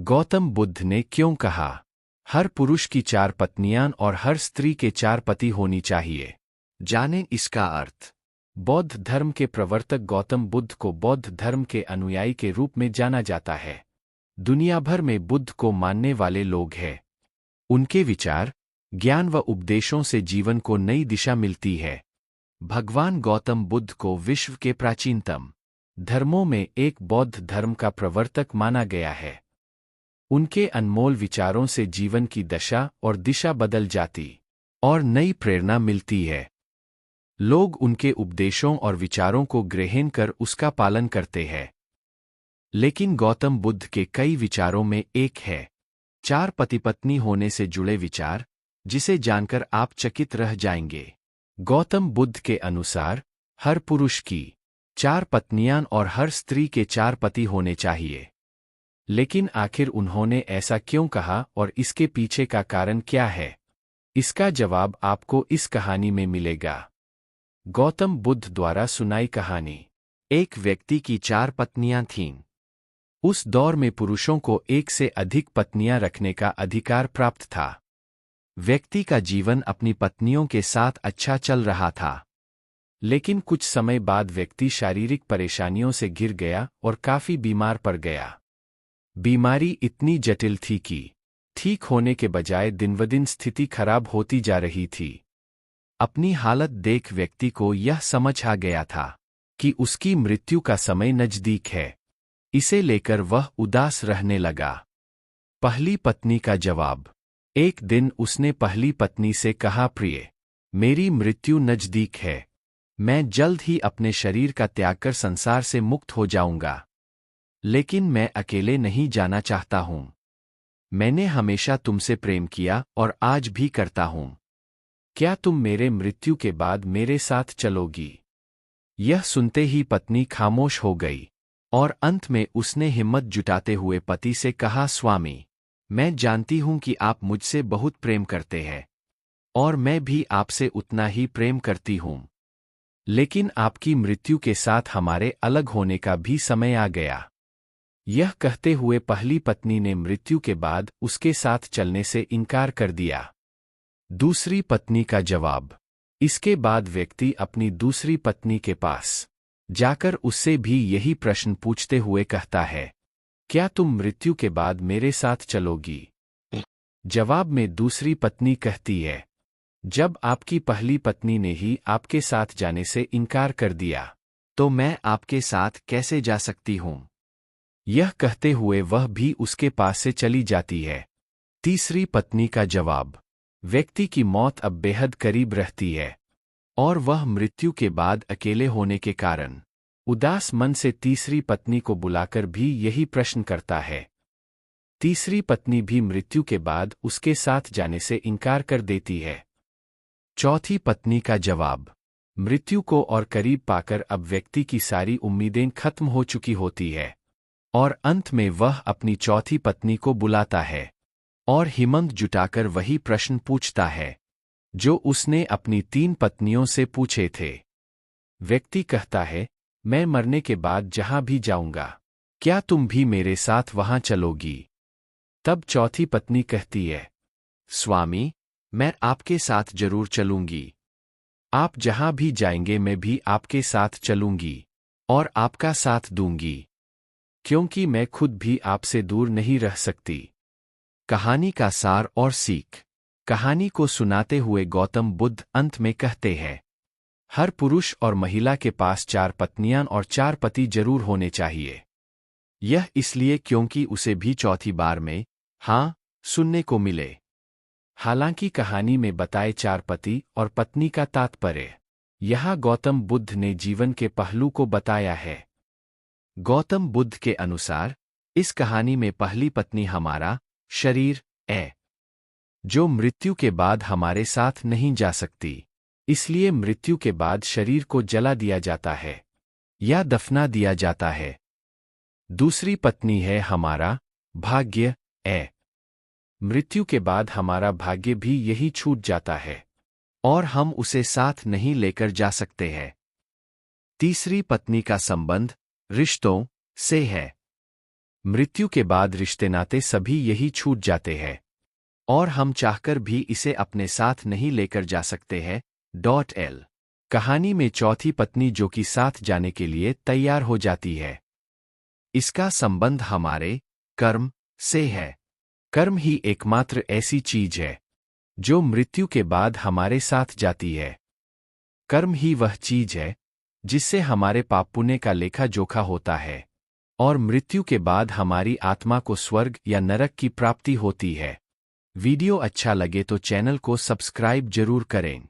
गौतम बुद्ध ने क्यों कहा हर पुरुष की 4 पत्नियां और हर स्त्री के 4 पति होनी चाहिए? जानें इसका अर्थ। बौद्ध धर्म के प्रवर्तक गौतम बुद्ध को बौद्ध धर्म के अनुयायी के रूप में जाना जाता है। दुनिया भर में बुद्ध को मानने वाले लोग हैं। उनके विचार, ज्ञान व उपदेशों से जीवन को नई दिशा मिलती है। भगवान गौतम बुद्ध को विश्व के प्राचीनतम धर्मों में एक बौद्ध धर्म का प्रवर्तक माना गया है। उनके अनमोल विचारों से जीवन की दशा और दिशा बदल जाती और नई प्रेरणा मिलती है। लोग उनके उपदेशों और विचारों को ग्रहण कर उसका पालन करते हैं। लेकिन गौतम बुद्ध के कई विचारों में एक है 4 पति पत्नी होने से जुड़े विचार, जिसे जानकर आप चकित रह जाएंगे। गौतम बुद्ध के अनुसार हर पुरुष की 4 पत्नियां और हर स्त्री के 4 पति होने चाहिए। लेकिन आखिर उन्होंने ऐसा क्यों कहा और इसके पीछे का कारण क्या है? इसका जवाब आपको इस कहानी में मिलेगा। गौतम बुद्ध द्वारा सुनाई कहानी। एक व्यक्ति की 4 पत्नियां थीं। उस दौर में पुरुषों को एक से अधिक पत्नियां रखने का अधिकार प्राप्त था। व्यक्ति का जीवन अपनी पत्नियों के साथ अच्छा चल रहा था। लेकिन कुछ समय बाद व्यक्ति शारीरिक परेशानियों से घिर गया और काफी बीमार पड़ गया। बीमारी इतनी जटिल थी कि ठीक होने के बजाय दिन-ब-दिन स्थिति खराब होती जा रही थी। अपनी हालत देख व्यक्ति को यह समझ आ गया था कि उसकी मृत्यु का समय नजदीक है। इसे लेकर वह उदास रहने लगा। पहली पत्नी का जवाब। एक दिन उसने पहली पत्नी से कहा, प्रिय, मेरी मृत्यु नजदीक है। मैं जल्द ही अपने शरीर का त्याग कर संसार से मुक्त हो जाऊंगा। लेकिन मैं अकेले नहीं जाना चाहता हूं। मैंने हमेशा तुमसे प्रेम किया और आज भी करता हूं। क्या तुम मेरे मृत्यु के बाद मेरे साथ चलोगी? यह सुनते ही पत्नी खामोश हो गई और अंत में उसने हिम्मत जुटाते हुए पति से कहा, स्वामी, मैं जानती हूं कि आप मुझसे बहुत प्रेम करते हैं और मैं भी आपसे उतना ही प्रेम करती हूं। लेकिन आपकी मृत्यु के साथ हमारे अलग होने का भी समय आ गया। यह कहते हुए पहली पत्नी ने मृत्यु के बाद उसके साथ चलने से इनकार कर दिया। दूसरी पत्नी का जवाब। इसके बाद व्यक्ति अपनी दूसरी पत्नी के पास जाकर उससे भी यही प्रश्न पूछते हुए कहता है, क्या तुम मृत्यु के बाद मेरे साथ चलोगी? जवाब में दूसरी पत्नी कहती है, जब आपकी पहली पत्नी ने ही आपके साथ जाने से इनकार कर दिया, तो मैं आपके साथ कैसे जा सकती हूं? यह कहते हुए वह भी उसके पास से चली जाती है। तीसरी पत्नी का जवाब। व्यक्ति की मौत अब बेहद करीब रहती है और वह मृत्यु के बाद अकेले होने के कारण उदास मन से तीसरी पत्नी को बुलाकर भी यही प्रश्न करता है। तीसरी पत्नी भी मृत्यु के बाद उसके साथ जाने से इनकार कर देती है। चौथी पत्नी का जवाब। मृत्यु को और करीब पाकर अब व्यक्ति की सारी उम्मीदें खत्म हो चुकी होती है और अंत में वह अपनी चौथी पत्नी को बुलाता है और हिम्मत जुटाकर वही प्रश्न पूछता है जो उसने अपनी 3 पत्नियों से पूछे थे। व्यक्ति कहता है, मैं मरने के बाद जहां भी जाऊंगा, क्या तुम भी मेरे साथ वहां चलोगी? तब चौथी पत्नी कहती है, स्वामी, मैं आपके साथ जरूर चलूंगी। आप जहां भी जाएंगे मैं भी आपके साथ चलूंगी और आपका साथ दूंगी, क्योंकि मैं खुद भी आपसे दूर नहीं रह सकती। कहानी का सार और सीख। कहानी को सुनाते हुए गौतम बुद्ध अंत में कहते हैं, हर पुरुष और महिला के पास 4 पत्नियां और 4 पति जरूर होने चाहिए। यह इसलिए क्योंकि उसे भी चौथी बार में हाँ सुनने को मिले। हालांकि कहानी में बताए 4 पति और पत्नी का तात्पर्य यहाँ गौतम बुद्ध ने जीवन के पहलू को बताया है। गौतम बुद्ध के अनुसार इस कहानी में पहली पत्नी हमारा शरीर है, जो मृत्यु के बाद हमारे साथ नहीं जा सकती। इसलिए मृत्यु के बाद शरीर को जला दिया जाता है या दफना दिया जाता है। दूसरी पत्नी है हमारा भाग्य है। मृत्यु के बाद हमारा भाग्य भी यही छूट जाता है और हम उसे साथ नहीं लेकर जा सकते हैं। तीसरी पत्नी का संबंध रिश्तों से है। मृत्यु के बाद रिश्ते नाते सभी यही छूट जाते हैं और हम चाहकर भी इसे अपने साथ नहीं लेकर जा सकते हैं। एल कहानी में चौथी पत्नी जो कि साथ जाने के लिए तैयार हो जाती है। इसका संबंध हमारे कर्म से है। कर्म ही एकमात्र ऐसी चीज है जो मृत्यु के बाद हमारे साथ जाती है। कर्म ही वह चीज है जिससे हमारे पाप पुण्य का लेखा जोखा होता है और मृत्यु के बाद हमारी आत्मा को स्वर्ग या नरक की प्राप्ति होती है। वीडियो अच्छा लगे तो चैनल को सब्सक्राइब जरूर करें।